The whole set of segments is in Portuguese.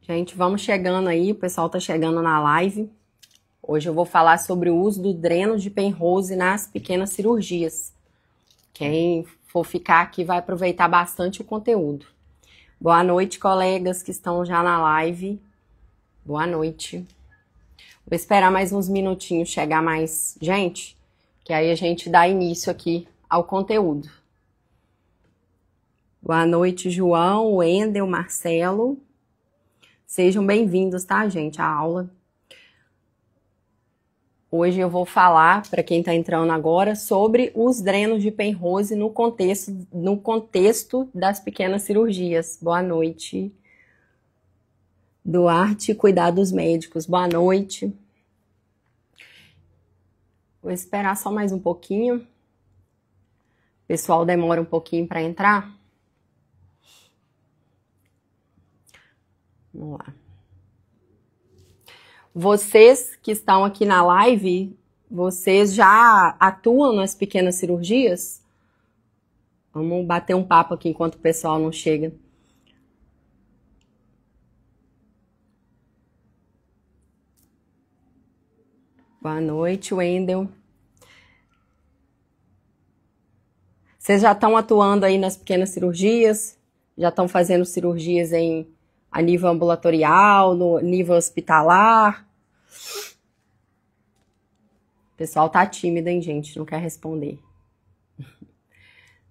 Gente, vamos chegando aí, o pessoal tá chegando na live. Hoje eu vou falar sobre o uso do dreno de Penrose nas pequenas cirurgias. Quem for ficar aqui vai aproveitar bastante o conteúdo. Boa noite, colegas que estão já na live. Boa noite. Vou esperar mais uns minutinhos chegar mais gente, que aí a gente dá início aqui ao conteúdo. Boa noite, João, Wendel, Marcelo. Sejam bem-vindos, tá, gente, à aula. Hoje eu vou falar, para quem está entrando agora, sobre os drenos de Penrose no contexto das pequenas cirurgias. Boa noite. Duarte, Cuidados Médicos. Boa noite. Vou esperar só mais um pouquinho. O pessoal demora um pouquinho para entrar. Vamos lá. Vocês que estão aqui na live, vocês já atuam nas pequenas cirurgias? Vamos bater um papo aqui enquanto o pessoal não chega. Boa noite, Wendel. Vocês já estão atuando aí nas pequenas cirurgias? Já estão fazendo cirurgias a nível ambulatorial, no nível hospitalar? O pessoal tá tímido, hein, gente? Não quer responder.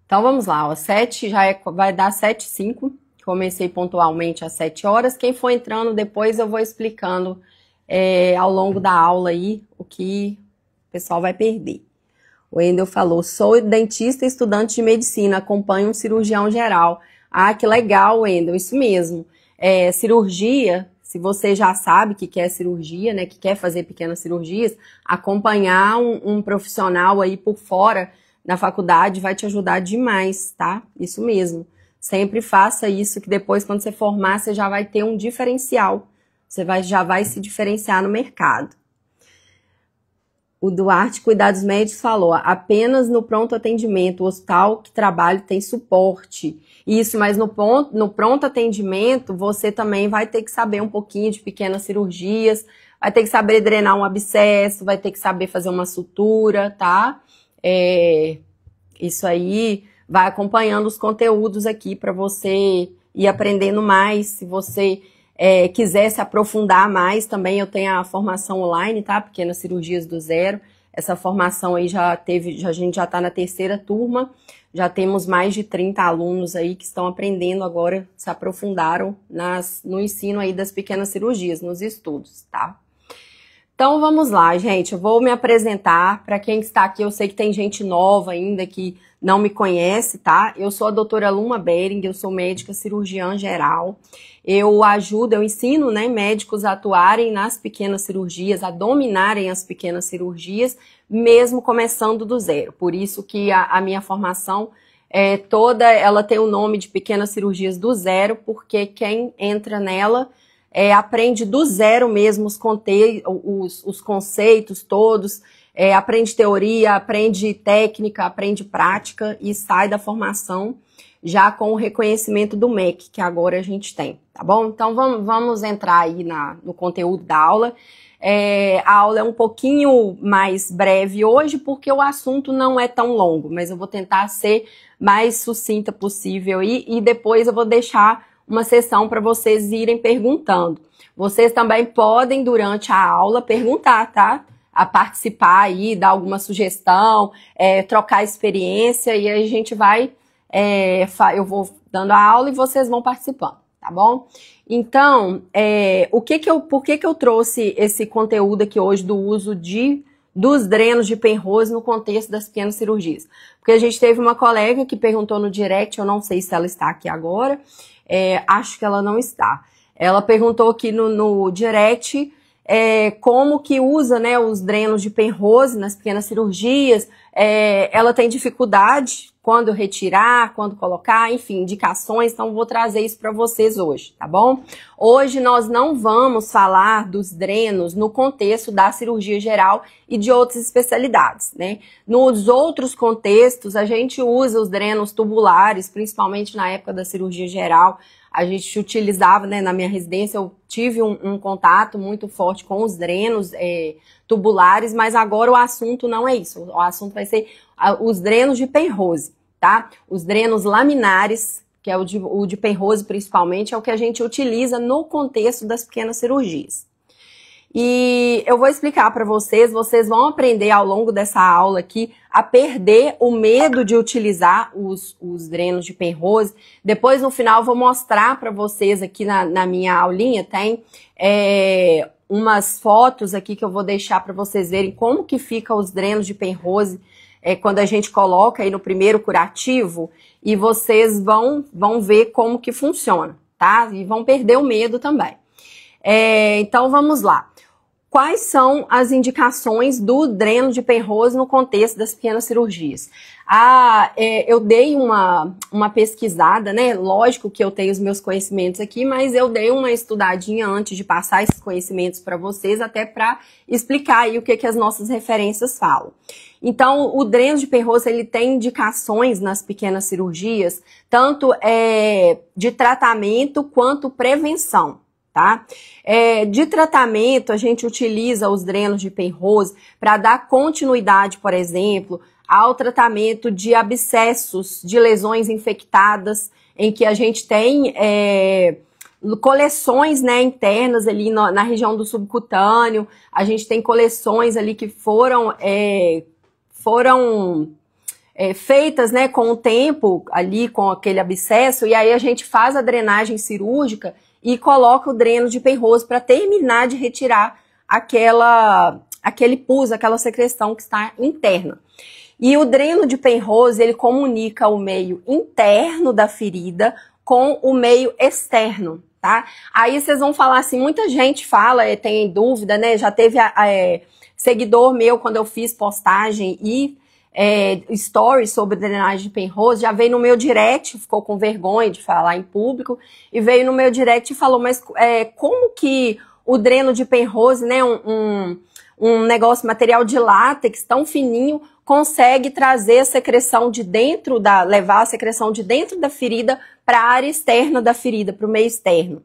Então, vamos lá. Ó, 7 vai dar 7h05. Comecei pontualmente às 7 horas. Quem for entrando depois, eu vou explicando ao longo da aula aí o que o pessoal vai perder. O Wendel falou, sou dentista e estudante de medicina, acompanho um cirurgião geral. Ah, que legal, Wendel, isso mesmo. Cirurgia, se você já sabe que quer cirurgia, né, que quer fazer pequenas cirurgias, acompanhar um profissional aí por fora na faculdade vai te ajudar demais, tá? Isso mesmo. Sempre faça isso, que depois, quando você formar, você já vai ter um diferencial. Você já vai se diferenciar no mercado. O Duarte, Cuidados Médicos, falou, apenas no pronto atendimento, o hospital que trabalho tem suporte. Isso, mas no pronto atendimento, você também vai ter que saber um pouquinho de pequenas cirurgias, vai ter que saber drenar um abscesso, vai ter que saber fazer uma sutura, tá? Isso aí vai acompanhando os conteúdos aqui para você ir aprendendo mais. Se você quiser se aprofundar mais, também eu tenho a formação online, tá? Pequenas cirurgias do zero. Essa formação aí a gente já está na 3ª turma, já temos mais de 30 alunos aí que estão aprendendo agora, se aprofundaram no ensino aí das pequenas cirurgias, nos estudos, tá? Então vamos lá, gente, eu vou me apresentar. Para quem está aqui, eu sei que tem gente nova ainda que não me conhece, tá? Eu sou a doutora Luma Bering, eu sou médica cirurgiã geral. Eu ensino, né, médicos a atuarem nas pequenas cirurgias, a dominarem as pequenas cirurgias, mesmo começando do zero. Por isso que a minha formação ela tem o nome de Pequenas Cirurgias do Zero, porque quem entra nela aprende do zero mesmo os conceitos todos, aprende teoria, aprende técnica, aprende prática e sai da formação já com o reconhecimento do MEC, que agora a gente tem, tá bom? Então vamos entrar aí no conteúdo da aula. A aula é um pouquinho mais breve hoje, porque o assunto não é tão longo, mas eu vou tentar ser mais sucinta possível e depois eu vou deixar uma sessão para vocês irem perguntando. Vocês também podem, durante a aula, perguntar, tá? A participar aí, dar alguma sugestão, trocar experiência, e aí a gente vai, eu vou dando a aula e vocês vão participando, tá bom? Então, por que eu trouxe esse conteúdo aqui hoje do uso dos drenos de Penrose no contexto das pequenas cirurgias? Porque a gente teve uma colega que perguntou no direct, eu não sei se ela está aqui agora, acho que ela não está. Ela perguntou aqui no direct como que usa, né, os drenos de Penrose nas pequenas cirurgias. Ela tem dificuldade quando retirar, quando colocar, enfim, indicações, então vou trazer isso para vocês hoje, tá bom? Hoje nós não vamos falar dos drenos no contexto da cirurgia geral e de outras especialidades, né? Nos outros contextos, a gente usa os drenos tubulares, principalmente na época da cirurgia geral. a gente utilizava, né, na minha residência, eu tive um contato muito forte com os drenos tubulares, mas agora o assunto não é isso. O assunto vai ser os drenos de Penrose, tá? Os drenos laminares, que é o de Penrose principalmente, é o que a gente utiliza no contexto das pequenas cirurgias. E eu vou explicar para vocês vão aprender ao longo dessa aula aqui a perder o medo de utilizar os drenos de Penrose. Depois, no final, eu vou mostrar para vocês aqui na minha aulinha, tem umas fotos aqui que eu vou deixar para vocês verem como que fica os drenos de Penrose quando a gente coloca aí no primeiro curativo, e vocês vão ver como que funciona, tá? E vão perder o medo também. Então, vamos lá. Quais são as indicações do dreno de Penrose no contexto das pequenas cirurgias? Eu dei uma pesquisada, né? Lógico que eu tenho os meus conhecimentos aqui, mas eu dei uma estudadinha antes de passar esses conhecimentos para vocês, até para explicar aí o que as nossas referências falam. Então, o dreno de Penrose, ele tem indicações nas pequenas cirurgias, tanto de tratamento quanto prevenção. Tá? De tratamento, a gente utiliza os drenos de Penrose para dar continuidade, por exemplo, ao tratamento de abscessos, de lesões infectadas, em que a gente tem coleções, né, internas ali na região do subcutâneo. A gente tem coleções ali que foram feitas, né, com o tempo ali, com aquele abscesso, e aí a gente faz a drenagem cirúrgica e coloca o dreno de Penrose para terminar de retirar aquele pus, aquela secreção que está interna. E o dreno de Penrose, ele comunica o meio interno da ferida com o meio externo, tá? Aí vocês vão falar assim, muita gente fala, tem dúvida, né? Já teve seguidor meu, quando eu fiz postagem e stories sobre drenagem de Penrose, já veio no meu direct, ficou com vergonha de falar em público, e veio no meu direct e falou, mas como que o dreno de Penrose, né, um negócio, material de látex tão fininho, consegue trazer a secreção de dentro levar a secreção de dentro da ferida para a área externa da ferida, para o meio externo.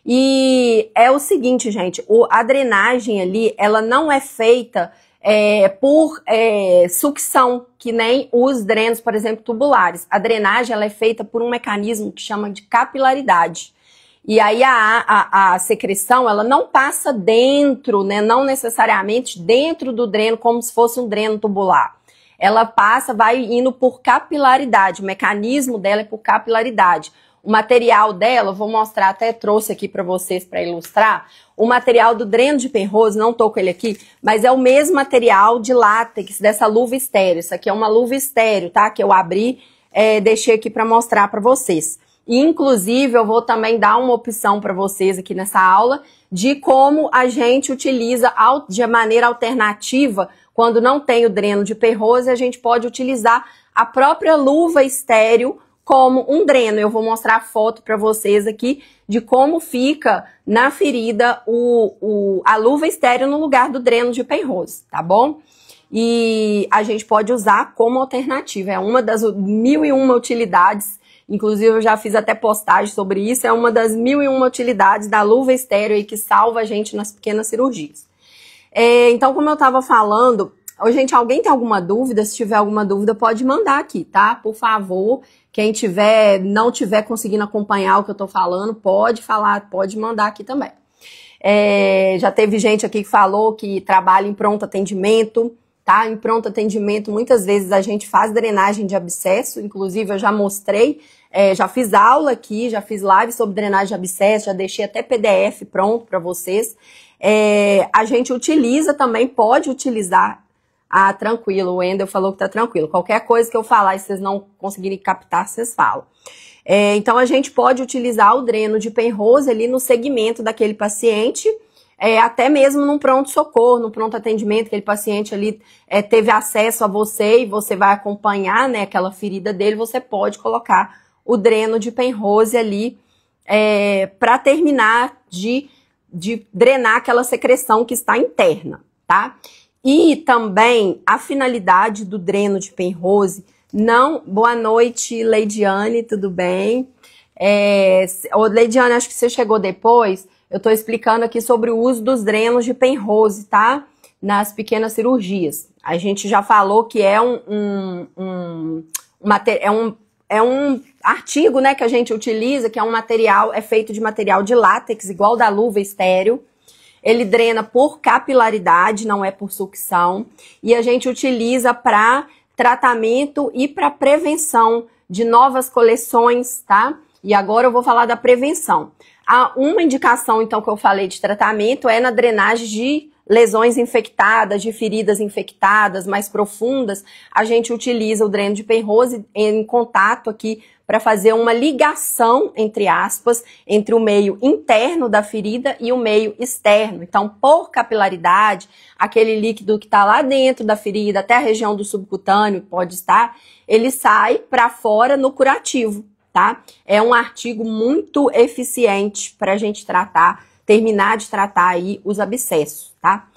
E é o seguinte, gente, a drenagem ali, ela não é feita por sucção, que nem os drenos, por exemplo, tubulares. A drenagem, ela é feita por um mecanismo que chama de capilaridade. E aí a secreção, ela não passa dentro, né, não necessariamente dentro do dreno, como se fosse um dreno tubular. Ela vai indo por capilaridade, o mecanismo dela é por capilaridade. O material dela, vou mostrar, até trouxe aqui para vocês para ilustrar. O material do dreno de Penrose, não tô com ele aqui, mas é o mesmo material de látex dessa luva estéreo. Isso aqui é uma luva estéreo, tá? Que eu abri, deixei aqui para mostrar para vocês. E, inclusive, eu vou também dar uma opção para vocês aqui nessa aula de como a gente utiliza de maneira alternativa, quando não tem o dreno de Penrose, a gente pode utilizar a própria luva estéreo como um dreno. Eu vou mostrar a foto para vocês aqui de como fica na ferida a luva estéreo no lugar do dreno de Penrose, tá bom? E a gente pode usar como alternativa, é uma das 1001 utilidades, inclusive eu já fiz até postagem sobre isso, é uma das 1001 utilidades da luva estéreo aí que salva a gente nas pequenas cirurgias. Então, como eu estava falando, gente, alguém tem alguma dúvida? Se tiver alguma dúvida, pode mandar aqui, tá? Por favor, quem não tiver conseguindo acompanhar o que eu tô falando, pode falar, pode mandar aqui também. Já teve gente aqui que falou que trabalha em pronto atendimento, tá? Em pronto atendimento, muitas vezes a gente faz drenagem de abscesso, inclusive eu já mostrei, já fiz aula aqui, já fiz live sobre drenagem de abscesso, já deixei até PDF pronto para vocês. A gente utiliza também, pode utilizar. Tranquilo, o Wendel falou que tá tranquilo. Qualquer coisa que eu falar e vocês não conseguirem captar, vocês falam. Então, a gente pode utilizar o dreno de Penrose ali no segmento daquele paciente, até mesmo num pronto-socorro, no pronto-atendimento, aquele paciente ali teve acesso a você e você vai acompanhar, né, aquela ferida dele, você pode colocar o dreno de Penrose ali para terminar de drenar aquela secreção que está interna, tá? E também a finalidade do dreno de Penrose, boa noite, Leidiane, tudo bem? Ô, Leidiane, acho que você chegou depois. Eu tô explicando aqui sobre o uso dos drenos de Penrose, tá? Nas pequenas cirurgias. A gente já falou que é um artigo, né, que a gente utiliza, que é um material, é feito de material de látex, igual da luva estéreo. Ele drena por capilaridade, não é por sucção. E a gente utiliza para tratamento e para prevenção de novas coleções, tá? E agora eu vou falar da prevenção. Uma indicação, então, que eu falei de tratamento é na drenagem de lesões infectadas, de feridas infectadas mais profundas. A gente utiliza o dreno de Penrose em contato aqui para fazer uma ligação, entre aspas, entre o meio interno da ferida e o meio externo. Então, por capilaridade, aquele líquido que está lá dentro da ferida, até a região do subcutâneo pode estar, ele sai para fora no curativo, tá? É um artigo muito eficiente para a gente terminar de tratar aí os abscessos, tá?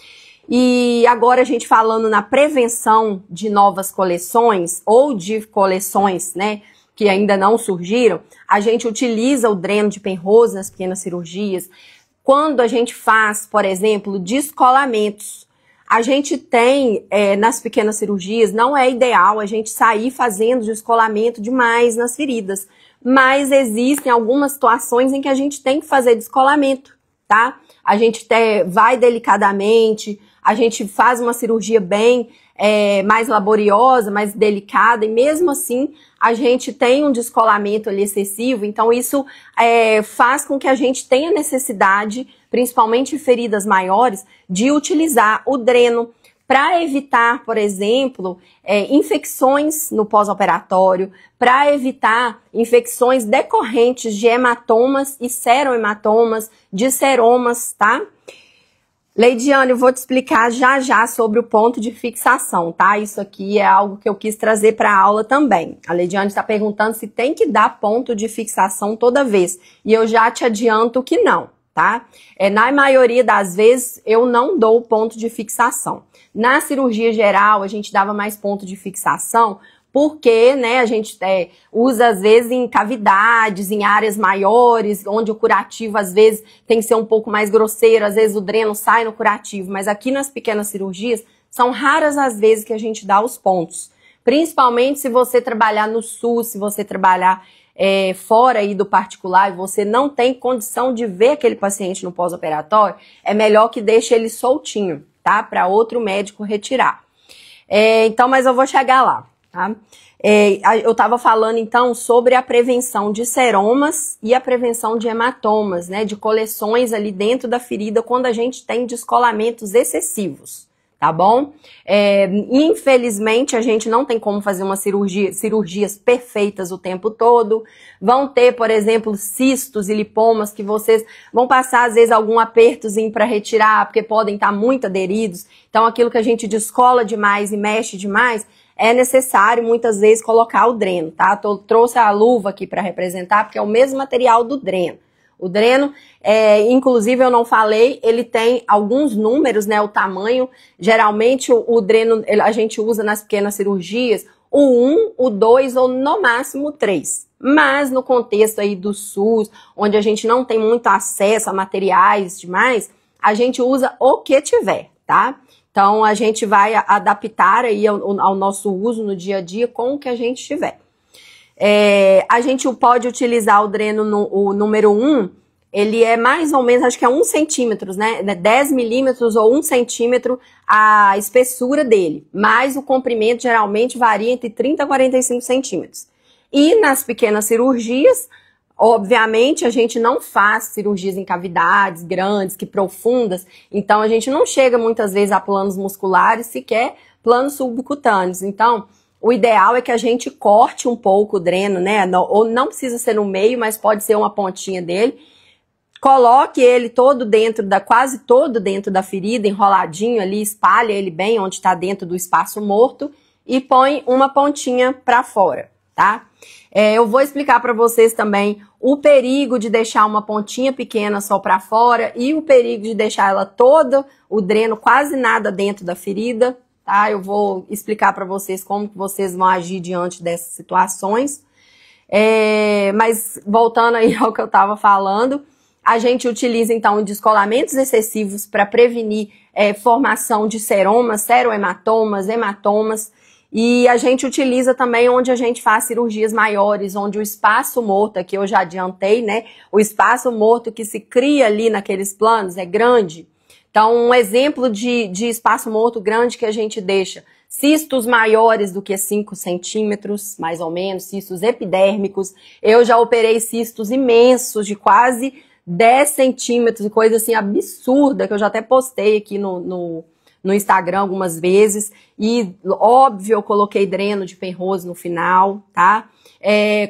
E agora a gente falando na prevenção de novas coleções ou de coleções, né, que ainda não surgiram, a gente utiliza o dreno de Penrose nas pequenas cirurgias. Quando a gente faz, por exemplo, descolamentos, a gente tem, nas pequenas cirurgias, não é ideal a gente sair fazendo descolamento demais nas feridas, mas existem algumas situações em que a gente tem que fazer descolamento, tá? A gente vai delicadamente, a gente faz uma cirurgia bem mais laboriosa, mais delicada, e mesmo assim a gente tem um descolamento ali excessivo, então isso faz com que a gente tenha necessidade, principalmente em feridas maiores, de utilizar o dreno para evitar, por exemplo, infecções no pós-operatório, para evitar infecções decorrentes de hematomas e serohematomas, de seromas, tá? Leidiane, eu vou te explicar já sobre o ponto de fixação, tá? Isso aqui é algo que eu quis trazer para a aula também. A Leidiane está perguntando se tem que dar ponto de fixação toda vez. E eu já te adianto que não, tá? Na maioria das vezes, eu não dou ponto de fixação. Na cirurgia geral, a gente dava mais ponto de fixação porque, né, a gente usa às vezes em cavidades, em áreas maiores, onde o curativo às vezes tem que ser um pouco mais grosseiro, às vezes o dreno sai no curativo, mas aqui nas pequenas cirurgias são raras as vezes que a gente dá os pontos. Principalmente se você trabalhar no SUS, se você trabalhar fora aí do particular e você não tem condição de ver aquele paciente no pós-operatório, é melhor que deixe ele soltinho, tá? Para outro médico retirar. Então, mas eu vou chegar lá. Tá? Eu estava falando então sobre a prevenção de seromas e a prevenção de hematomas, né, de coleções ali dentro da ferida quando a gente tem descolamentos excessivos, tá bom? Infelizmente a gente não tem como fazer cirurgias perfeitas o tempo todo. Vão ter, por exemplo, cistos e lipomas que vocês vão passar às vezes algum apertozinho para retirar, porque podem estar muito aderidos. Então aquilo que a gente descola demais e mexe demais, é necessário, muitas vezes, colocar o dreno, tá? Trouxe a luva aqui para representar, porque é o mesmo material do dreno. O dreno, inclusive, eu não falei, ele tem alguns números, né? O tamanho, geralmente, o dreno, a gente usa nas pequenas cirurgias, o 1, o 2 ou, no máximo, o 3. Mas, no contexto aí do SUS, onde a gente não tem muito acesso a materiais demais, a gente usa o que tiver, tá? Então, a gente vai adaptar aí ao nosso uso no dia a dia com o que a gente tiver. A gente pode utilizar o dreno, o número 1, ele é mais ou menos, acho que é 1 centímetro, né? 10 milímetros ou 1 centímetro a espessura dele. Mas o comprimento geralmente varia entre 30 a 45 centímetros. E nas pequenas cirurgias, obviamente, a gente não faz cirurgias em cavidades grandes, que profundas, então a gente não chega muitas vezes a planos musculares, sequer planos subcutâneos. Então, o ideal é que a gente corte um pouco o dreno, né? Ou não precisa ser no meio, mas pode ser uma pontinha dele. Coloque ele quase todo dentro da ferida, enroladinho ali, espalha ele bem onde está dentro do espaço morto e põe uma pontinha para fora, tá? Eu vou explicar para vocês também o perigo de deixar uma pontinha pequena só para fora e o perigo de deixar ela toda, o dreno quase nada dentro da ferida, tá? Eu vou explicar para vocês como que vocês vão agir diante dessas situações. Mas voltando aí ao que eu estava falando, a gente utiliza então descolamentos excessivos para prevenir formação de seromas, serohematomas, hematomas. E a gente utiliza também onde a gente faz cirurgias maiores, onde o espaço morto, aqui eu já adiantei, né? O espaço morto que se cria ali naqueles planos é grande. Então, um exemplo de espaço morto grande que a gente deixa: cistos maiores do que 5 centímetros, mais ou menos, cistos epidérmicos. Eu já operei cistos imensos, de quase 10 centímetros, coisa assim absurda, que eu já até postei aqui no Instagram algumas vezes. E, óbvio, eu coloquei dreno de Penrose no final, tá?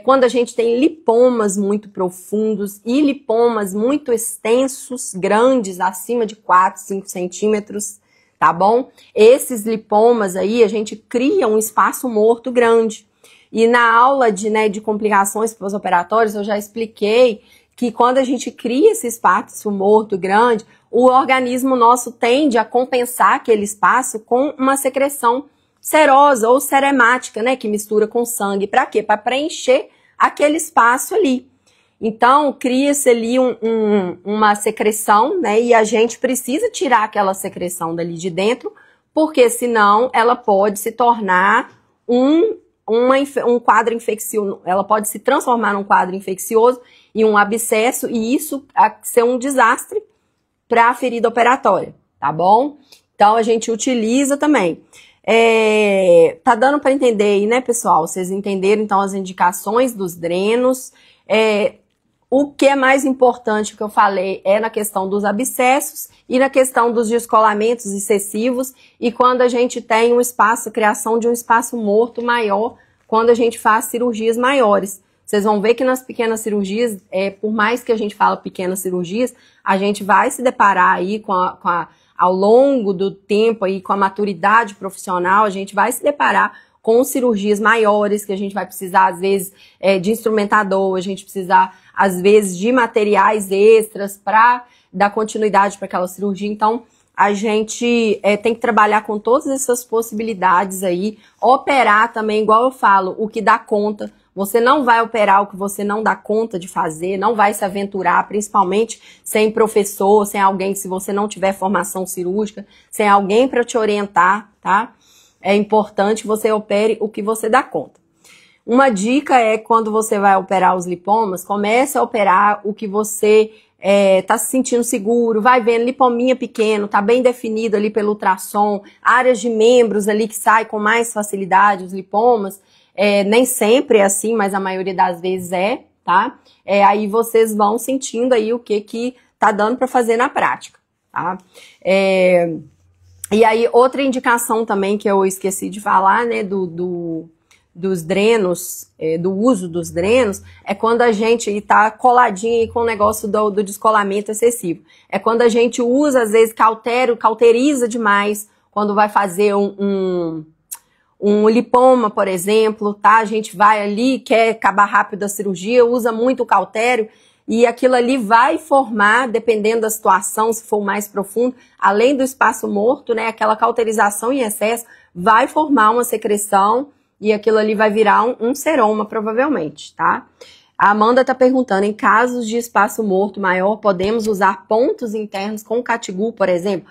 Quando a gente tem lipomas muito profundos e lipomas muito extensos, grandes, acima de 4, 5 centímetros, tá bom? Esses lipomas aí, a gente cria um espaço morto grande. E na aula de complicações pós-operatórias, eu já expliquei que quando a gente cria esse espaço morto grande, o organismo nosso tende a compensar aquele espaço com uma secreção serosa ou seremática, né, que mistura com sangue. Para quê? Para preencher aquele espaço ali. Então, cria-se ali uma secreção, né, e a gente precisa tirar aquela secreção dali de dentro, porque senão ela pode se tornar um quadro infeccioso, ela pode se transformar num quadro infeccioso e um abscesso, e isso ser um desastre para a ferida operatória, tá bom? Então, a gente utiliza também. Tá dando para entender aí, né, pessoal? Vocês entenderam, então, as indicações dos drenos. O que é mais importante que eu falei é na questão dos abscessos e na questão dos descolamentos excessivos, e quando a gente tem um espaço, criação de um espaço morto maior, quando a gente faz cirurgias maiores. Vocês vão ver que nas pequenas cirurgias, por mais que a gente fala pequenas cirurgias, a gente vai se deparar aí ao longo do tempo, aí, com a maturidade profissional, a gente vai se deparar com cirurgias maiores, que a gente vai precisar, às vezes, de instrumentador, a gente precisar, às vezes, de materiais extras para dar continuidade para aquela cirurgia. Então, a gente tem que trabalhar com todas essas possibilidades aí, operar também, igual eu falo, o que dá conta. Você não vai operar o que você não dá conta de fazer, não vai se aventurar, principalmente sem professor, sem alguém, se você não tiver formação cirúrgica, sem alguém para te orientar, tá? É importante que você opere o que você dá conta. Uma dica é, quando você vai operar os lipomas, comece a operar o que você tá se sentindo seguro, vai vendo lipominha pequeno, tá bem definido ali pelo ultrassom, áreas de membros ali que sai com mais facilidade, os lipomas. Nem sempre é assim, mas a maioria das vezes tá? Aí vocês vão sentindo aí o que tá dando para fazer na prática, tá? E aí, outra indicação também que eu esqueci de falar, né, dos drenos, do uso dos drenos, é quando a gente tá coladinho aí com o negócio do descolamento excessivo. É quando a gente usa, às vezes, cauteriza demais, quando vai fazer um lipoma, por exemplo, tá? A gente vai ali, quer acabar rápido a cirurgia, usa muito o cautério, e aquilo ali vai formar, dependendo da situação, se for mais profundo, além do espaço morto, né? Aquela cauterização em excesso vai formar uma secreção, e aquilo ali vai virar um seroma, provavelmente, tá? A Amanda tá perguntando: em casos de espaço morto maior, podemos usar pontos internos com catigu, por exemplo?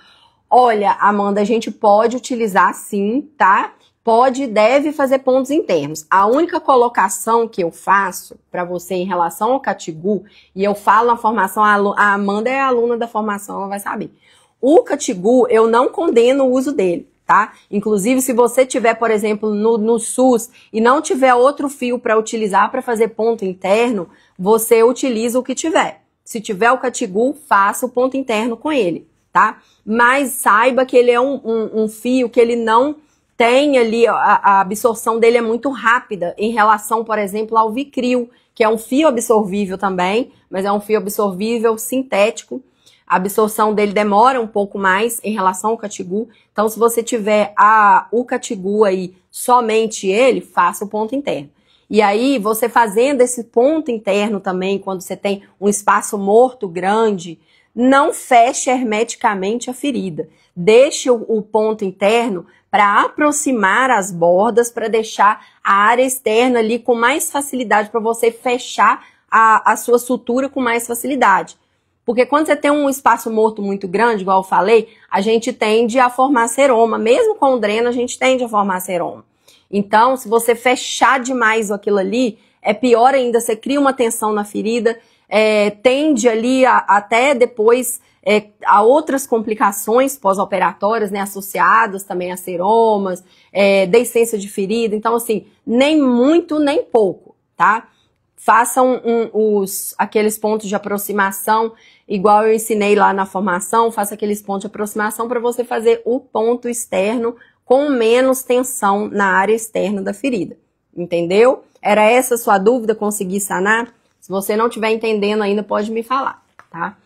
Olha, Amanda, a gente pode utilizar sim, tá? Pode e deve fazer pontos internos. A única colocação que eu faço para você em relação ao catigu, e eu falo na formação, a Amanda é aluna da formação, ela vai saber. O catigu, eu não condeno o uso dele, tá? Inclusive, se você tiver, por exemplo, no SUS e não tiver outro fio para utilizar para fazer ponto interno, você utiliza o que tiver. Se tiver o catigu, faça o ponto interno com ele, tá? Mas saiba que ele é um fio que ele não tem ali, a absorção dele é muito rápida em relação, por exemplo, ao Vicryl, que é um fio absorvível também, mas é um fio absorvível sintético. A absorção dele demora um pouco mais em relação ao catigu. Então, se você tiver o catigu aí, somente ele, faça o ponto interno. E aí, você fazendo esse ponto interno também, quando você tem um espaço morto grande, não feche hermeticamente a ferida. Deixe o ponto interno para aproximar as bordas, para deixar a área externa ali com mais facilidade, para você fechar a sua sutura com mais facilidade. Porque quando você tem um espaço morto muito grande, igual eu falei, a gente tende a formar seroma. Mesmo com o dreno, a gente tende a formar seroma. Então, se você fechar demais aquilo ali, é pior ainda, você cria uma tensão na ferida, tende ali até depois a outras complicações pós-operatórias, né, associadas também a seromas, deiscência de ferida. Então, assim, nem muito, nem pouco, tá? Façam aqueles pontos de aproximação, igual eu ensinei lá na formação, faça aqueles pontos de aproximação para você fazer o ponto externo com menos tensão na área externa da ferida. Entendeu? Era essa a sua dúvida? Consegui sanar? Se você não estiver entendendo ainda, pode me falar, tá?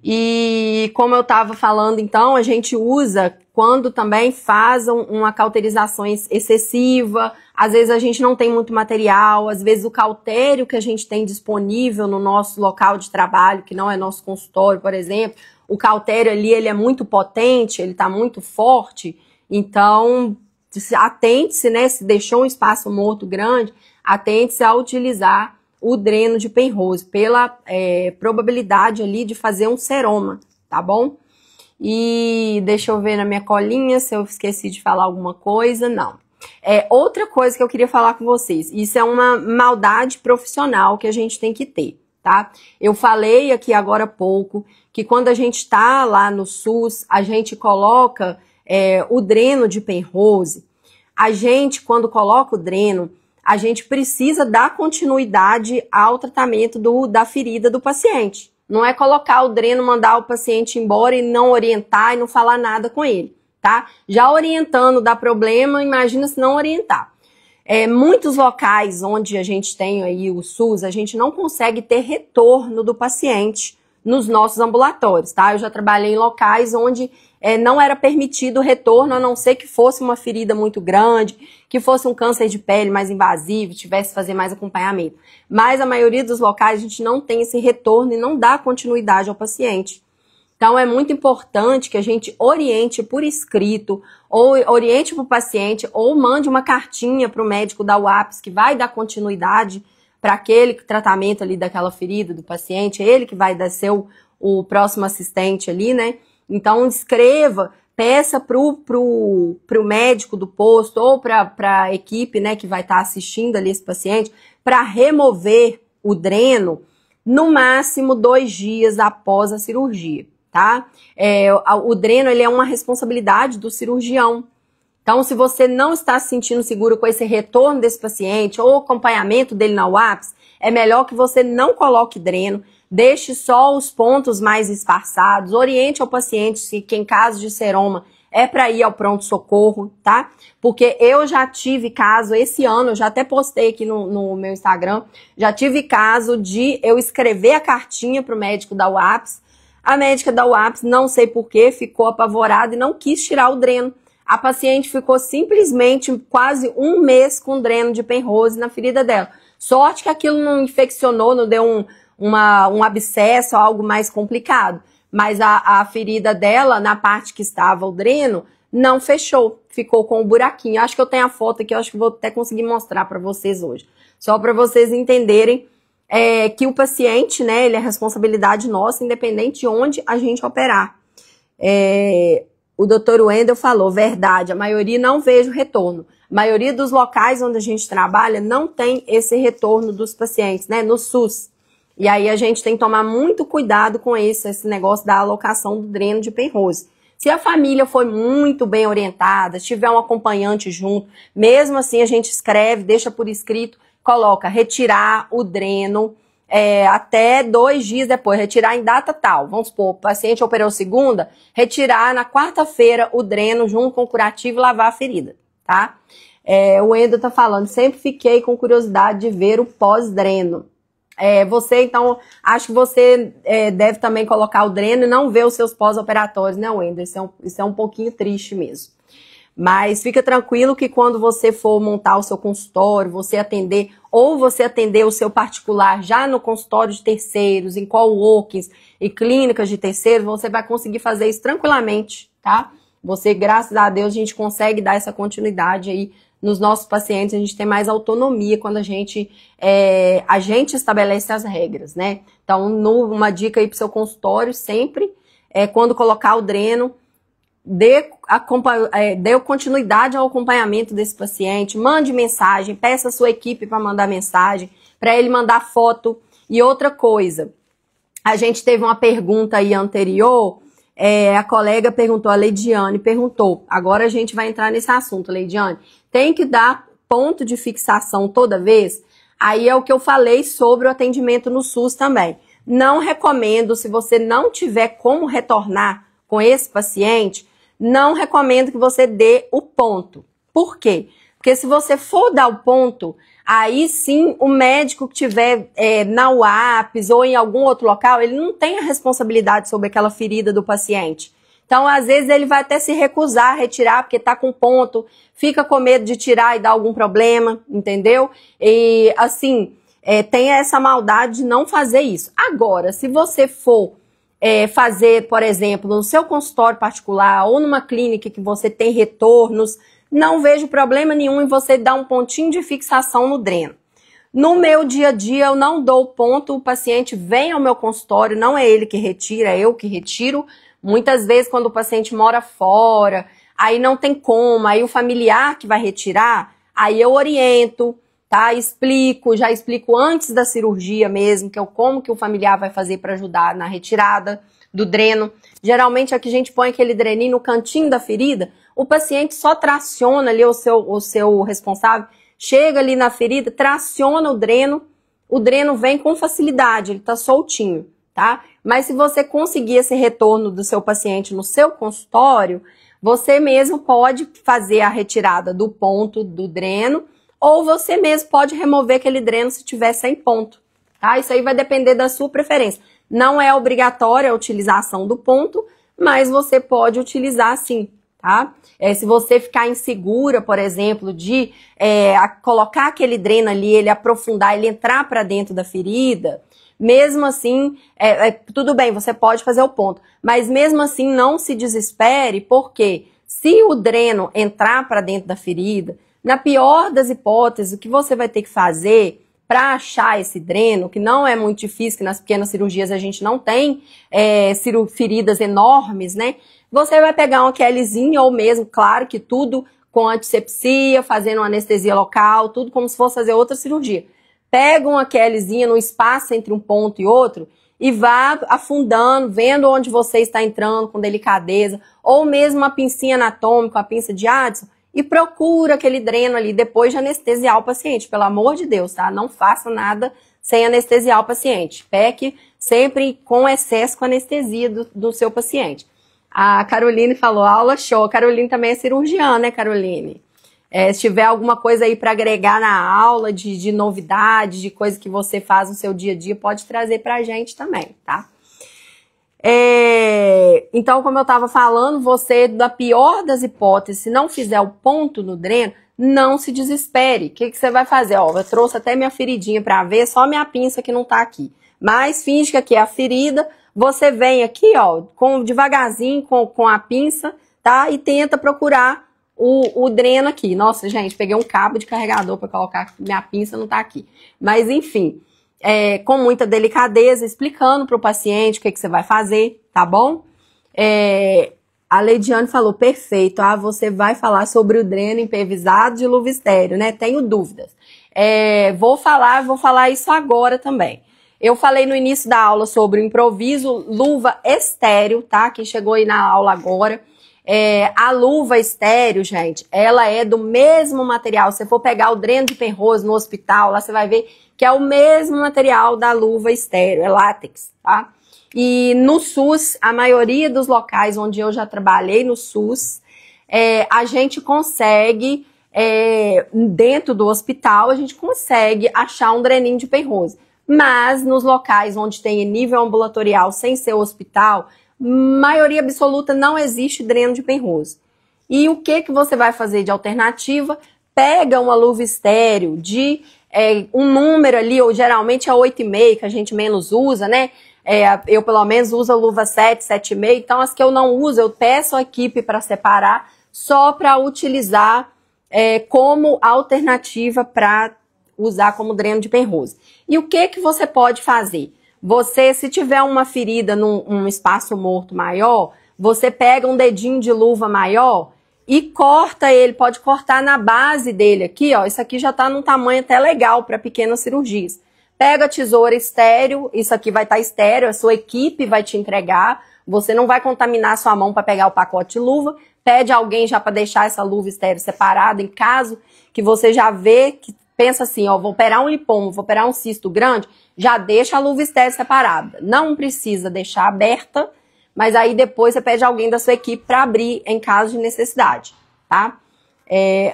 E como eu estava falando, então, a gente usa quando também faz uma cauterização excessiva, às vezes a gente não tem muito material, às vezes o cautério que a gente tem disponível no nosso local de trabalho, que não é nosso consultório, por exemplo, o cautério ali, ele é muito potente, ele está muito forte, então atente-se, né, se deixou um espaço morto grande, atente-se a utilizar o dreno de Penrose, pela probabilidade ali de fazer um seroma, tá bom? E deixa eu ver na minha colinha se eu esqueci de falar alguma coisa, não. Outra coisa que eu queria falar com vocês, isso é uma maldade profissional que a gente tem que ter, tá? Eu falei aqui agora há pouco que quando a gente tá lá no SUS, a gente coloca o dreno de Penrose. A gente, quando coloca o dreno, a gente precisa dar continuidade ao tratamento da ferida do paciente. Não é colocar o dreno, mandar o paciente embora e não orientar e não falar nada com ele, tá? Já orientando dá problema, imagina se não orientar. Muitos locais onde a gente tem aí o SUS, a gente não consegue ter retorno do paciente nos nossos ambulatórios, tá? Eu já trabalhei em locais onde não era permitido o retorno, a não ser que fosse uma ferida muito grande, que fosse um câncer de pele mais invasivo, tivesse que fazer mais acompanhamento. Mas a maioria dos locais a gente não tem esse retorno e não dá continuidade ao paciente. Então é muito importante que a gente oriente por escrito, ou oriente para o paciente, ou mande uma cartinha para o médico da UAPS que vai dar continuidade para aquele tratamento ali daquela ferida do paciente, ele que vai ser o próximo assistente ali, né? Então escreva, peça pro médico do posto ou para a equipe, né, que vai estar assistindo ali esse paciente, para remover o dreno no máximo 2 dias após a cirurgia, tá? O dreno, ele é uma responsabilidade do cirurgião. Então, se você não está se sentindo seguro com esse retorno desse paciente ou acompanhamento dele na UAPS, é melhor que você não coloque dreno, deixe só os pontos mais esparçados, oriente ao paciente que em caso de seroma é para ir ao pronto-socorro, tá? Porque eu já tive caso, esse ano, eu já até postei aqui no meu Instagram, já tive caso de eu escrever a cartinha para o médico da UAPS, a médica da UAPS, não sei porquê, ficou apavorada e não quis tirar o dreno. A paciente ficou simplesmente quase 1 mês com dreno de Penrose na ferida dela. Sorte que aquilo não infeccionou, não deu um abscesso, algo mais complicado. Mas a ferida dela, na parte que estava o dreno, não fechou. Ficou com o buraquinho. Acho que eu tenho a foto aqui, acho que vou até conseguir mostrar para vocês hoje. Só para vocês entenderem que o paciente, né, ele é responsabilidade nossa, independente de onde a gente operar. O Dr. Wendel falou, verdade, a maioria não vejo retorno. A maioria dos locais onde a gente trabalha não tem esse retorno dos pacientes, né, no SUS. E aí a gente tem que tomar muito cuidado com esse negócio da alocação do dreno de Penrose. Se a família foi muito bem orientada, se tiver um acompanhante junto, mesmo assim a gente escreve, deixa por escrito, coloca retirar o dreno até 2 dias depois, retirar em data tal. Vamos supor, o paciente operou segunda, retirar na quarta-feira o dreno junto com o curativo e lavar a ferida, tá? O Endo tá falando, sempre fiquei com curiosidade de ver o pós-dreno. Você, então, acho que você deve também colocar o dreno e não ver os seus pós-operatórios, né, Wendel? Isso é um pouquinho triste mesmo. Mas fica tranquilo que quando você for montar o seu consultório, você atender o seu particular já no consultório de terceiros, em coworkings e clínicas de terceiros, você vai conseguir fazer isso tranquilamente, tá? Você, graças a Deus, a gente consegue dar essa continuidade aí nos nossos pacientes, a gente tem mais autonomia quando a gente estabelece as regras, né? Então, uma dica aí pro seu consultório, sempre, quando colocar o dreno, dê continuidade ao acompanhamento desse paciente, mande mensagem, peça a sua equipe para mandar mensagem, para ele mandar foto. E outra coisa, a gente teve uma pergunta aí anterior, a colega perguntou, a Leidiane perguntou, agora a gente vai entrar nesse assunto, Leidiane, tem que dar ponto de fixação toda vez? Aí é o que eu falei sobre o atendimento no SUS também. Não recomendo, se você não tiver como retornar com esse paciente, não recomendo que você dê o ponto. Por quê? Porque se você for dar o ponto, aí sim o médico que estiver na UAPS ou em algum outro local, ele não tem a responsabilidade sobre aquela ferida do paciente. Então, às vezes, ele vai até se recusar a retirar, porque tá com ponto, fica com medo de tirar e dar algum problema, entendeu? E, assim, tem essa maldade de não fazer isso. Agora, se você for fazer, por exemplo, no seu consultório particular ou numa clínica que você tem retornos, não vejo problema nenhum em você dar um pontinho de fixação no dreno. No meu dia a dia, eu não dou ponto, o paciente vem ao meu consultório, não é ele que retira, é eu que retiro. Muitas vezes, quando o paciente mora fora, aí não tem como, aí o familiar que vai retirar, aí eu oriento, tá? Já explico antes da cirurgia mesmo, que é como que o familiar vai fazer para ajudar na retirada do dreno. Geralmente, aqui a gente põe aquele dreninho no cantinho da ferida, o paciente só traciona ali o seu responsável, chega ali na ferida, traciona o dreno vem com facilidade, ele tá soltinho, tá? Mas se você conseguir esse retorno do seu paciente no seu consultório, você mesmo pode fazer a retirada do ponto do dreno, ou você mesmo pode remover aquele dreno se tiver sem ponto, tá? Isso aí vai depender da sua preferência. Não é obrigatória a utilização do ponto, mas você pode utilizar sim, tá? Se você ficar insegura, por exemplo, de colocar aquele dreno ali, ele aprofundar, ele entrar para dentro da ferida, mesmo assim, tudo bem, você pode fazer o ponto, mas mesmo assim não se desespere, porque se o dreno entrar para dentro da ferida, na pior das hipóteses, o que você vai ter que fazer para achar esse dreno, que não é muito difícil, que nas pequenas cirurgias a gente não tem feridas enormes, né? Você vai pegar um QLzinho ou mesmo, claro que tudo com antisepsia, fazendo uma anestesia local, tudo como se fosse fazer outra cirurgia. Pega uma QLzinha no espaço entre um ponto e outro e vá afundando, vendo onde você está entrando com delicadeza, ou mesmo uma pincinha anatômica, uma pinça de Addison, e procura aquele dreno ali depois de anestesiar o paciente. Pelo amor de Deus, tá? Não faça nada sem anestesiar o paciente. Peque sempre com excesso com anestesia do seu paciente. A Caroline falou, aula show. A Caroline também é cirurgiã, né, Caroline? Se tiver alguma coisa aí para agregar na aula de novidade, de coisa que você faz no seu dia a dia, pode trazer pra gente também, tá? Então, como eu estava falando, você, da pior das hipóteses, se não fizer o ponto no dreno, não se desespere. O que você vai fazer? Ó, eu trouxe até minha feridinha para ver, só minha pinça que não tá aqui. Mas finge que aqui é a ferida, você vem aqui, ó, devagarzinho com a pinça, tá? E tenta procurar o dreno aqui. Nossa, gente, peguei um cabo de carregador para colocar, minha pinça não tá aqui. Mas, enfim, com muita delicadeza, explicando para o paciente o que você vai fazer, tá bom? A Leidiane falou, perfeito, você vai falar sobre o dreno impervisado de luva estéreo, né? Tenho dúvidas. Vou falar isso agora também. Eu falei no início da aula sobre o improviso luva estéreo, tá? Quem chegou aí na aula agora. A luva estéreo, gente, ela é do mesmo material. Se você for pegar o dreno de Penrose no hospital, lá você vai ver que é o mesmo material da luva estéreo, é látex, tá? E no SUS, a maioria dos locais onde eu já trabalhei no SUS, a gente consegue, dentro do hospital, a gente consegue achar um dreninho de Penrose. Mas nos locais onde tem nível ambulatorial sem ser hospital, maioria absoluta não existe dreno de Penrose. E o que você vai fazer de alternativa? Pega uma luva estéreo de um número ali, ou geralmente é 8,5, que a gente menos usa, né? Eu, pelo menos, uso a luva 7, 7,5. Então, as que eu não uso, eu peço a equipe para separar, só para utilizar como alternativa para usar como dreno de penrose. E o que você pode fazer? Você, se tiver uma ferida num espaço morto maior, você pega um dedinho de luva maior e corta ele, pode cortar na base dele aqui, ó. Isso aqui já tá num tamanho até legal para pequenas cirurgias. Pega a tesoura estéreo, isso aqui vai estar estéreo, a sua equipe vai te entregar, você não vai contaminar sua mão para pegar o pacote de luva, pede alguém já para deixar essa luva estéreo separada, em caso que você já vê, que pensa assim, ó, vou operar um lipoma, vou operar um cisto grande, já deixa a luva estéreo separada. Não precisa deixar aberta, mas aí depois você pede alguém da sua equipe para abrir em caso de necessidade, tá?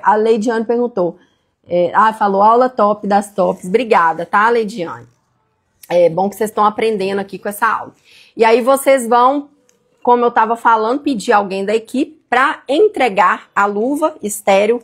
A Leidiane perguntou, falou aula top das tops. Obrigada, tá, Leidiane? É bom que vocês estão aprendendo aqui com essa aula. E aí vocês vão, como eu estava falando, pedir alguém da equipe para entregar a luva estéreo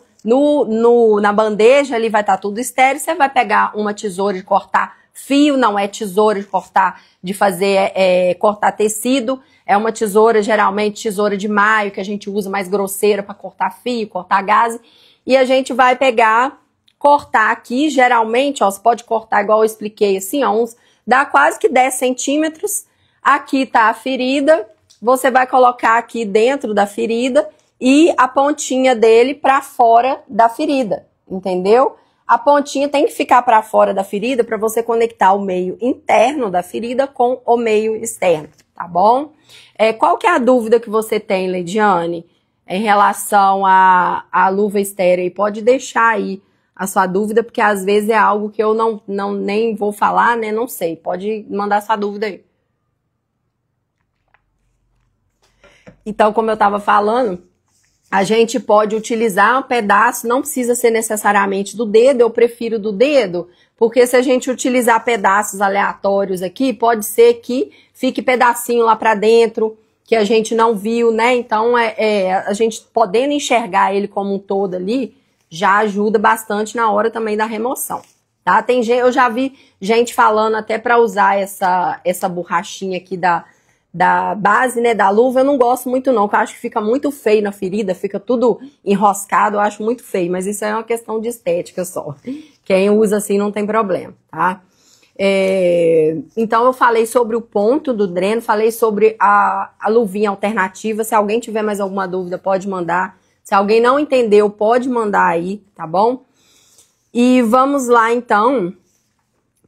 na bandeja. Ali vai estar tudo estéreo. Você vai pegar uma tesoura de cortar fio, não é tesoura de cortar, de fazer cortar tecido. É uma tesoura, geralmente tesoura de maio, que a gente usa mais grosseira para cortar fio, cortar gaze. E a gente vai pegar, cortar aqui, geralmente, ó, você pode cortar igual eu expliquei, assim, ó, dá quase que 10 centímetros. Aqui tá a ferida, você vai colocar aqui dentro da ferida e a pontinha dele para fora da ferida, entendeu? A pontinha tem que ficar para fora da ferida para você conectar o meio interno da ferida com o meio externo, tá bom? Qual que é a dúvida que você tem, Leidiane, em relação à luva estéreo? Pode deixar aí a sua dúvida, porque às vezes é algo que eu nem vou falar, né? Não sei. Pode mandar sua dúvida aí. Então, como eu estava falando, a gente pode utilizar um pedaço, não precisa ser necessariamente do dedo, eu prefiro do dedo, porque se a gente utilizar pedaços aleatórios aqui, pode ser que fique pedacinho lá para dentro, que a gente não viu, né? Então, a gente podendo enxergar ele como um todo ali, já ajuda bastante na hora também da remoção, tá? Eu já vi gente falando até para usar essa borrachinha aqui da base, né, da luva. Eu não gosto muito não, porque eu acho que fica muito feio na ferida, fica tudo enroscado, eu acho muito feio, mas isso é uma questão de estética só. Quem usa assim não tem problema, tá? Então eu falei sobre o ponto do dreno, falei sobre a luvinha alternativa. Se alguém tiver mais alguma dúvida, pode mandar. Se alguém não entendeu, pode mandar aí, tá bom? E vamos lá, então,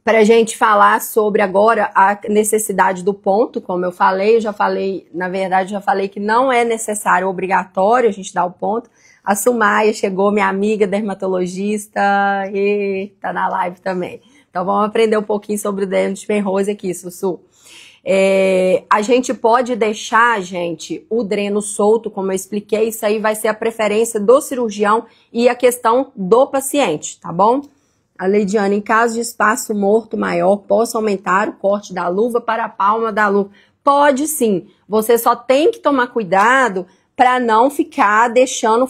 para a gente falar sobre agora a necessidade do ponto. Como eu já falei, na verdade, já falei que não é necessário, obrigatório a gente dar o ponto. A Sumaia chegou, minha amiga dermatologista, e tá na live também. Então vamos aprender um pouquinho sobre o dreno de penrose aqui, Sussu. A gente pode deixar, gente, o dreno solto, como eu expliquei. Isso aí vai ser a preferência do cirurgião e a questão do paciente, tá bom? A Leidiane, em caso de espaço morto maior, posso aumentar o corte da luva para a palma da luva? Pode sim, você só tem que tomar cuidado para não ficar deixando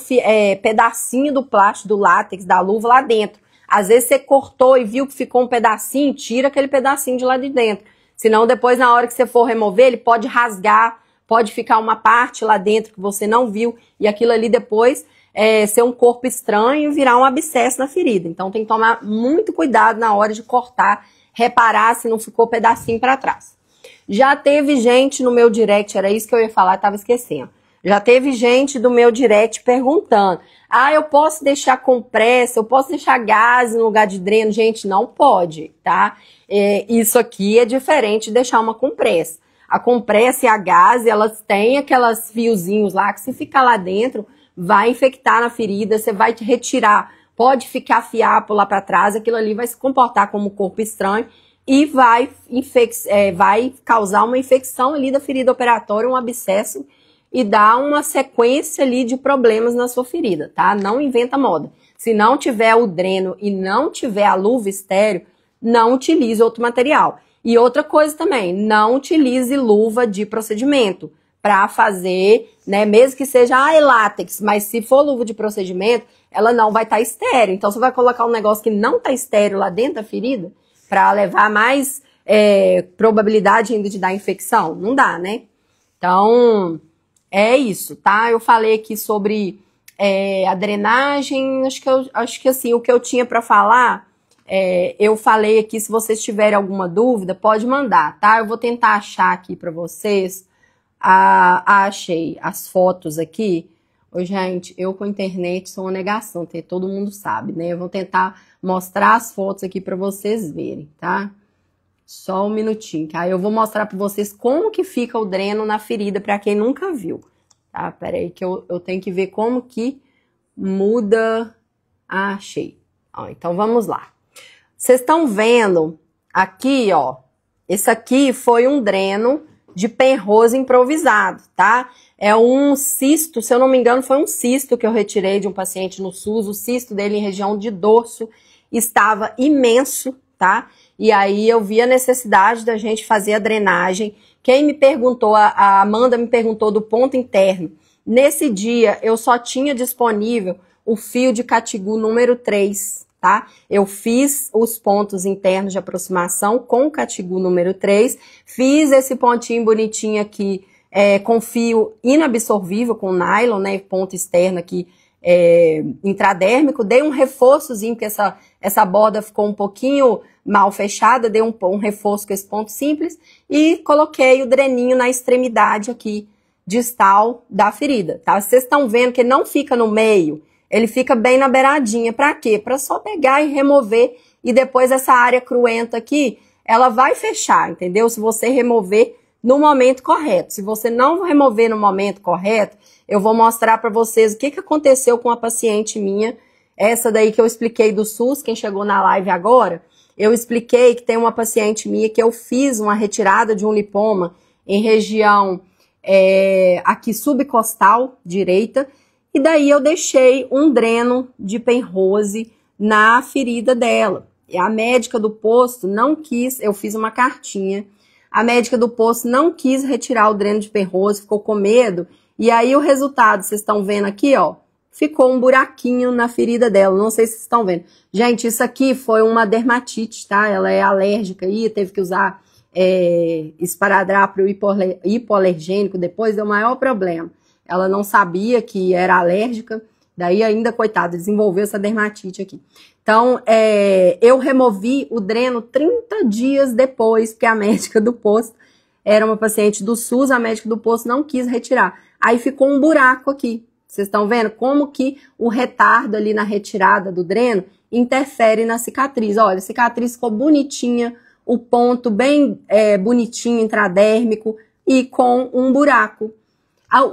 pedacinho do plástico, do látex, da luva lá dentro. Às vezes você cortou e viu que ficou um pedacinho, tira aquele pedacinho de lá de dentro. Senão depois, na hora que você for remover, ele pode rasgar, pode ficar uma parte lá dentro que você não viu, e aquilo ali depois ser um corpo estranho e virar um abscesso na ferida. Então tem que tomar muito cuidado na hora de cortar, reparar se não ficou pedacinho para trás. Já teve gente no meu direct, era isso que eu ia falar, estava esquecendo. Já teve gente do meu direct perguntando, eu posso deixar compressa, eu posso deixar gás no lugar de dreno? Gente, não pode, tá? Isso aqui é diferente de deixar uma compressa. A compressa e a gás, elas têm aquelas fiozinhos lá que se ficar lá dentro, vai infectar na ferida, você vai te retirar, pode ficar fiapo lá para trás, aquilo ali vai se comportar como um corpo estranho e vai causar uma infecção ali da ferida operatória, um abscesso, e dar uma sequência ali de problemas na sua ferida, tá? Não inventa moda. Se não tiver o dreno e não tiver a luva estéreo, não utilize outro material. E outra coisa também, não utilize luva de procedimento para fazer, né, mesmo que seja látex, mas se for luva de procedimento, ela não vai estar estéreo. Então você vai colocar um negócio que não está estéreo lá dentro da ferida para levar mais probabilidade ainda de dar infecção? Não dá, né? Então, é isso, tá? Eu falei aqui sobre a drenagem, acho que assim, o que eu tinha para falar, eu falei aqui, se vocês tiverem alguma dúvida, pode mandar, tá? Eu vou tentar achar aqui para vocês, achei as fotos aqui. Ô, gente, eu com a internet sou uma negação, todo mundo sabe, né? Eu vou tentar mostrar as fotos aqui para vocês verem, tá? Só um minutinho, que aí eu vou mostrar para vocês como que fica o dreno na ferida, para quem nunca viu, tá? Pera aí que eu tenho que ver como que muda. Achei. Ó, então vamos lá. Vocês estão vendo aqui, ó, esse aqui foi um dreno de Penrose improvisado, tá? É um cisto, se eu não me engano, foi um cisto que eu retirei de um paciente no SUS. O cisto dele em região de dorso estava imenso, tá? E aí eu vi a necessidade da gente fazer a drenagem. Quem me perguntou, a Amanda me perguntou do ponto interno. Nesse dia eu só tinha disponível o fio de Catigu número 3, tá? Eu fiz os pontos internos de aproximação com o Catigu número 3, fiz esse pontinho bonitinho aqui com fio inabsorvível, com nylon, né? Ponto externo aqui intradérmico, dei um reforçozinho, porque essa borda ficou um pouquinho mal fechada, dei um reforço com esse ponto simples e coloquei o dreninho na extremidade aqui distal da ferida, tá? Vocês estão vendo que ele não fica no meio, ele fica bem na beiradinha. Pra quê? Pra só pegar e remover, e depois essa área cruenta aqui, ela vai fechar, entendeu? Se você remover no momento correto. Se você não remover no momento correto, eu vou mostrar pra vocês o que aconteceu com a paciente minha, essa daí que eu expliquei do SUS, quem chegou na live agora, eu expliquei que tem uma paciente minha que eu fiz uma retirada de um lipoma em região aqui subcostal direita, e daí eu deixei um dreno de Penrose na ferida dela. E a médica do posto não quis, eu fiz uma cartinha, a médica do posto não quis retirar o dreno de Penrose, ficou com medo, e aí o resultado, vocês estão vendo aqui, ó, ficou um buraquinho na ferida dela, não sei se vocês estão vendo. Gente, isso aqui foi uma dermatite, tá? Ela é alérgica aí, teve que usar esparadrapo hipoalergênico, depois deu o maior problema. Ela não sabia que era alérgica, daí ainda, coitada, desenvolveu essa dermatite aqui. Então, eu removi o dreno 30 dias depois, porque a médica do posto era uma paciente do SUS, a médica do posto não quis retirar. Aí ficou um buraco aqui. Vocês estão vendo como que o retardo ali na retirada do dreno interfere na cicatriz. Olha, a cicatriz ficou bonitinha, o ponto bem bonitinho, intradérmico e com um buraco.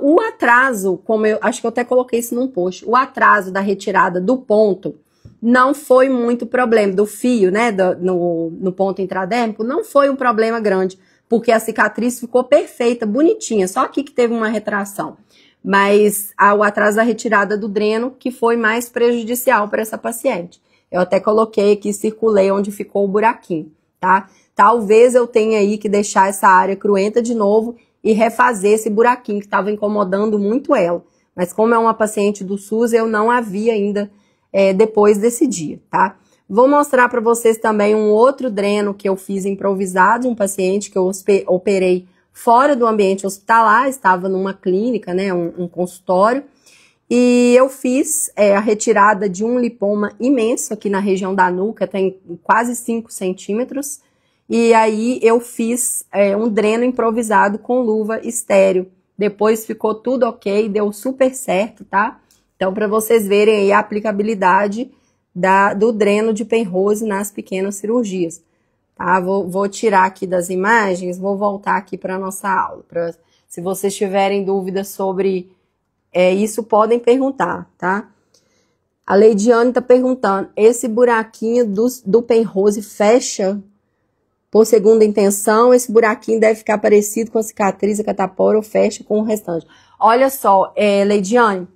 O atraso, como eu acho que eu até coloquei isso num post, o atraso da retirada do ponto não foi muito problema, do fio, né, no ponto intradérmico, não foi um problema grande, porque a cicatriz ficou perfeita, bonitinha, só aqui que teve uma retração. Mas o atraso da retirada do dreno que foi mais prejudicial para essa paciente. Eu até coloquei aqui, circulei onde ficou o buraquinho, tá? Talvez eu tenha aí que deixar essa área cruenta de novo e refazer esse buraquinho que estava incomodando muito ela. Mas como é uma paciente do SUS, eu não a vi ainda depois desse dia, tá? Vou mostrar para vocês também um outro dreno que eu fiz improvisado, um paciente que eu operei fora do ambiente hospitalar, estava numa clínica, né, um consultório, e eu fiz a retirada de um lipoma imenso aqui na região da nuca, tem quase 5 centímetros, e aí eu fiz um dreno improvisado com luva estéreo. Depois ficou tudo ok, deu super certo, tá? Então, para vocês verem aí a aplicabilidade do dreno de Penrose nas pequenas cirurgias. Tá? Vou tirar aqui das imagens, vou voltar aqui para a nossa aula. Se vocês tiverem dúvidas sobre isso, podem perguntar, tá? A Leidiane está perguntando, esse buraquinho do Penrose fecha por segunda intenção? Esse buraquinho deve ficar parecido com a cicatriz, a catapora, ou fecha com o restante? Olha só, Leidiane,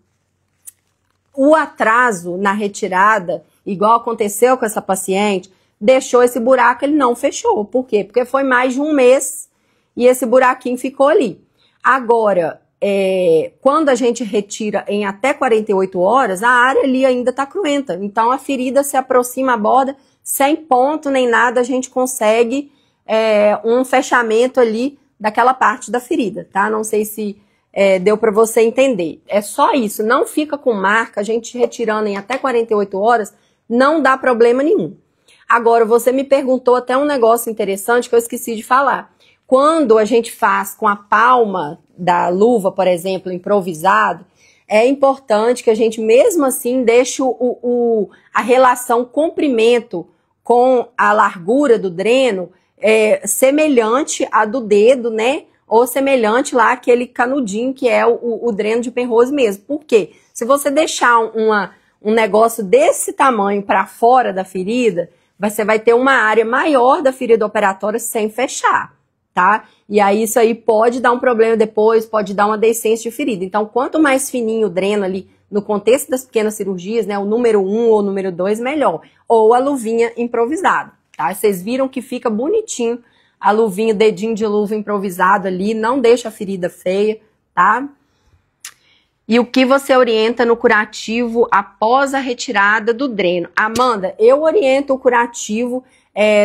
o atraso na retirada, igual aconteceu com essa paciente, deixou esse buraco, ele não fechou. Por quê? Porque foi mais de um mês e esse buraquinho ficou ali. Agora, quando a gente retira em até 48 horas, a área ali ainda está cruenta. Então, a ferida se aproxima à borda, sem ponto nem nada, a gente consegue um fechamento ali daquela parte da ferida, tá? Não sei se deu para você entender. É só isso, não fica com marca, a gente retirando em até 48 horas, não dá problema nenhum. Agora, você me perguntou até um negócio interessante que eu esqueci de falar. Quando a gente faz com a palma da luva, por exemplo, improvisado, é importante que a gente, mesmo assim, deixe a relação comprimento com a largura do dreno semelhante à do dedo, né? Ou semelhante lá àquele canudinho que é o dreno de Penrose mesmo. Por quê? Se você deixar um negócio desse tamanho para fora da ferida, você vai ter uma área maior da ferida operatória sem fechar, tá? E aí isso aí pode dar um problema depois, pode dar uma decência de ferida. Então, quanto mais fininho o dreno ali, no contexto das pequenas cirurgias, né, o número 1 ou o número 2, melhor. Ou a luvinha improvisada, tá? Vocês viram que fica bonitinho a luvinha, o dedinho de luva improvisado ali, não deixa a ferida feia, tá? E o que você orienta no curativo após a retirada do dreno? Amanda, eu oriento o curativo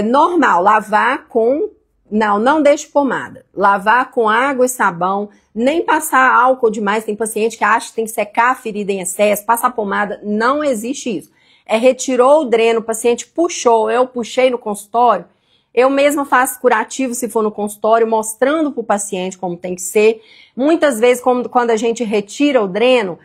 normal, lavar com... Não deixe pomada. Lavar com água e sabão, nem passar álcool demais. Tem paciente que acha que tem que secar a ferida em excesso, passar pomada, não existe isso. Retirou o dreno, o paciente puxou, eu puxei no consultório, eu mesma faço curativo se for no consultório, mostrando para o paciente como tem que ser. Muitas vezes, quando a gente retira o dreno,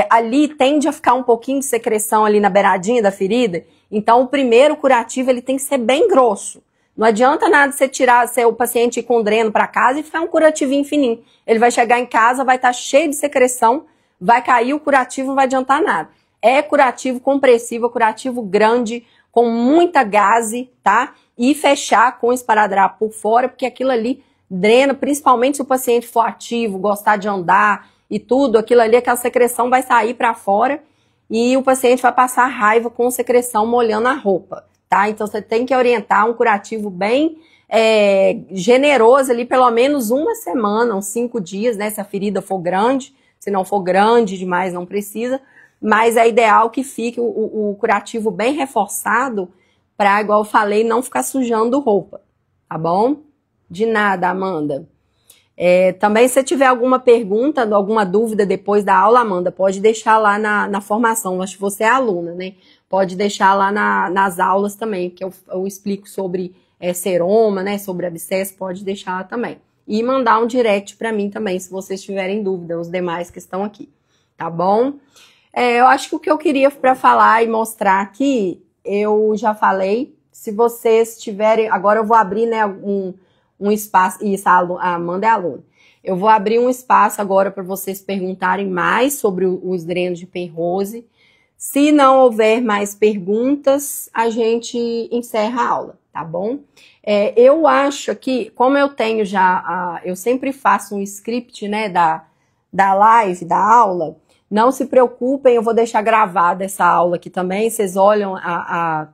ali tende a ficar um pouquinho de secreção ali na beiradinha da ferida. Então, o primeiro curativo ele tem que ser bem grosso. Não adianta nada você tirar o paciente ir com dreno para casa e ficar um curativinho fininho. Ele vai chegar em casa, vai estar cheio de secreção, vai cair o curativo, não vai adiantar nada. É curativo compressivo, curativo grande, com muita gaze, tá? E fechar com esparadrapo por fora, porque aquilo ali drena, principalmente se o paciente for ativo, gostar de andar e tudo, aquilo ali, aquela secreção vai sair para fora e o paciente vai passar raiva com secreção molhando a roupa, tá? Então você tem que orientar um curativo bem generoso ali, pelo menos uma semana, uns 5 dias, né? Se a ferida for grande, se não for grande demais, não precisa, mas é ideal que fique o curativo bem reforçado para, igual eu falei, não ficar sujando roupa, tá bom? De nada, Amanda. Também, se tiver alguma pergunta, alguma dúvida depois da aula, Amanda, pode deixar lá na formação. Acho que você é aluna, né? Pode deixar lá nas aulas também, que eu explico sobre seroma, né? Sobre abscesso, pode deixar lá também. E mandar um direct para mim também, se vocês tiverem dúvida, os demais que estão aqui, tá bom? Eu acho que o que eu queria para falar e mostrar aqui, eu já falei. Se vocês tiverem... Agora eu vou abrir, né, um espaço... Isso, a Amanda é aluna. Eu vou abrir um espaço agora para vocês perguntarem mais sobre os drenos de Penrose. Se não houver mais perguntas, a gente encerra a aula, tá bom? Eu acho que, como eu tenho já... eu sempre faço um script, né, da live, da aula... Não se preocupem, eu vou deixar gravada essa aula aqui também. Vocês olham,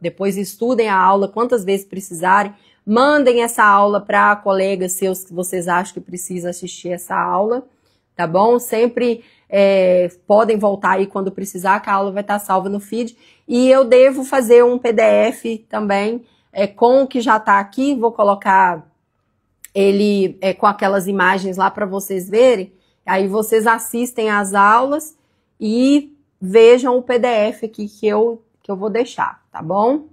depois estudem a aula quantas vezes precisarem. Mandem essa aula para colegas seus que vocês acham que precisam assistir essa aula, tá bom? Sempre podem voltar aí quando precisar, que a aula vai estar salva no feed. E eu devo fazer um PDF também com o que já está aqui. Vou colocar ele com aquelas imagens lá para vocês verem. Aí vocês assistem às aulas e vejam o PDF aqui que eu vou deixar, tá bom?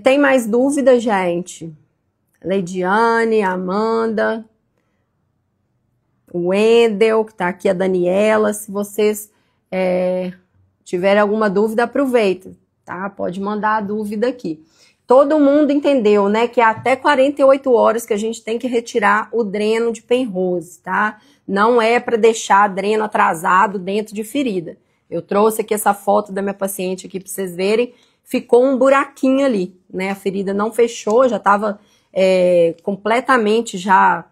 Tem mais dúvidas, gente? Leidiane, Amanda, o Wendel, que tá aqui, a Daniela. Se vocês tiverem alguma dúvida, aproveita, tá? Pode mandar a dúvida aqui. Todo mundo entendeu, né, que é até 48 horas que a gente tem que retirar o dreno de Penrose, tá? Não é para deixar dreno atrasado dentro de ferida. Eu trouxe aqui essa foto da minha paciente aqui para vocês verem. Ficou um buraquinho ali, né? A ferida não fechou, já estava completamente já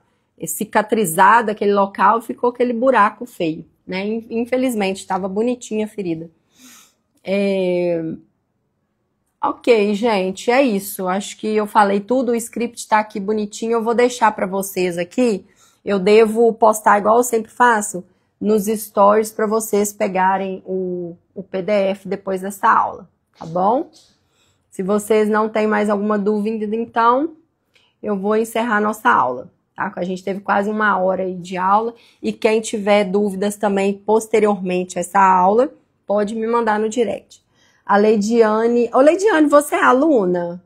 cicatrizado aquele local, ficou aquele buraco feio, né? Infelizmente, estava bonitinha a ferida. Ok, gente, é isso. Acho que eu falei tudo, o script está aqui bonitinho. Eu vou deixar para vocês aqui. Eu devo postar, igual eu sempre faço, nos stories para vocês pegarem o PDF depois dessa aula, tá bom? Se vocês não têm mais alguma dúvida, então, eu vou encerrar nossa aula. Tá? A gente teve quase 1 hora aí de aula, e quem tiver dúvidas também posteriormente a essa aula, pode me mandar no direct. A Leidiane... Ô, Leidiane, você é aluna?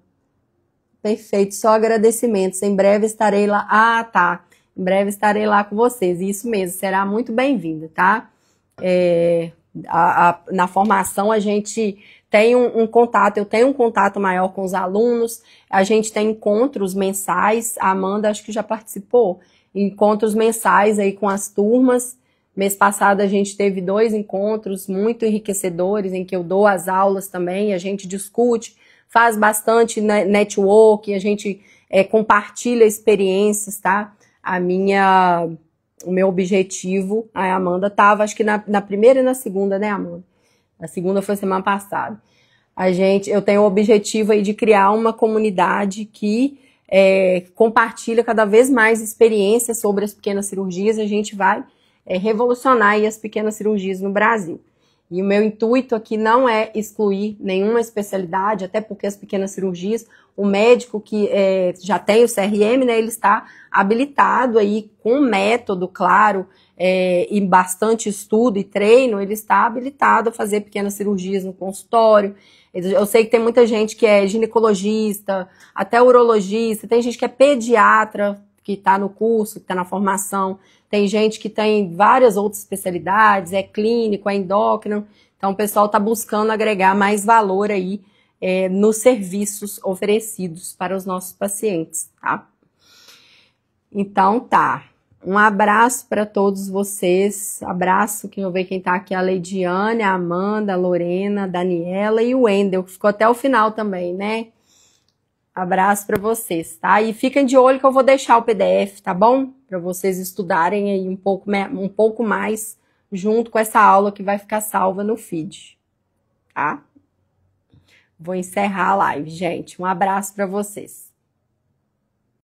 Perfeito, só agradecimentos. Em breve estarei lá. Ah, tá. Em breve estarei lá com vocês. Isso mesmo, será muito bem-vinda, tá? Na formação a gente tem um contato, eu tenho um contato maior com os alunos, a gente tem encontros mensais, a Amanda acho que já participou, encontros mensais aí com as turmas. Mês passado a gente teve 2 encontros muito enriquecedores, em que eu dou as aulas também, a gente discute, faz bastante network, a gente compartilha experiências, tá? O meu objetivo, a Amanda estava, acho que na primeira e na segunda, né, Amanda? A segunda foi semana passada. Eu tenho o objetivo aí de criar uma comunidade que compartilha cada vez mais experiências sobre as pequenas cirurgias. A gente vai revolucionar aí as pequenas cirurgias no Brasil. E o meu intuito aqui não é excluir nenhuma especialidade, até porque as pequenas cirurgias, o médico que já tem o CRM, né, ele está habilitado aí com método, claro, e bastante estudo e treino, ele está habilitado a fazer pequenas cirurgias no consultório. Eu sei que tem muita gente que é ginecologista, até urologista, tem gente que é pediatra, que está no curso, que está na formação, tem gente que tem várias outras especialidades, é clínico, é endócrino, então o pessoal está buscando agregar mais valor aí nos serviços oferecidos para os nossos pacientes, tá? Então tá, um abraço para todos vocês, abraço, que eu vou ver quem tá aqui, a Leidiane, a Amanda, a Lorena, a Daniela e o Wendel, que ficou até o final também, né? Abraço para vocês, tá? E fiquem de olho que eu vou deixar o PDF, tá bom? Para vocês estudarem aí um pouco mais junto com essa aula que vai ficar salva no feed, tá? Vou encerrar a live, gente. Um abraço para vocês.